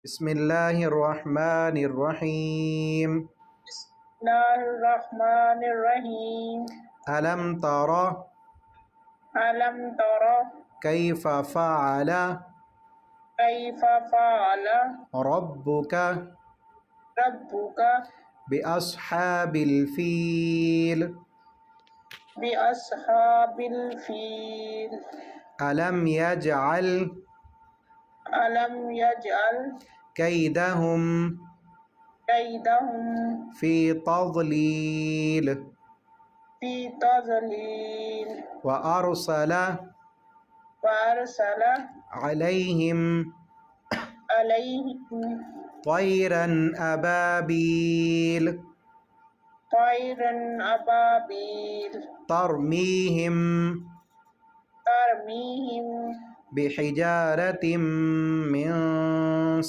बिस्मिल्लाहिर्रहमानिर्रहीम। बिस्मिल्लाहिर्रहमानिर्रहीम। अलम तरा अलम तरा कैफ़ फ़अल कैफ़ फ़अल रब्बुका रब्बुका बिअस्हाबिल फ़ील। बिअस्हाबिल फ़ील। अलम यजअल अलम यजअल कैदहुम कैदहुम फ़ी तज़लील फ़ी तज़लील व अरसल वअरसल अलैहिम अलैहिम तयरन अबाबील तयरन अबाबील तरमीहिम तरमीहिम बिहिजारतिम मिन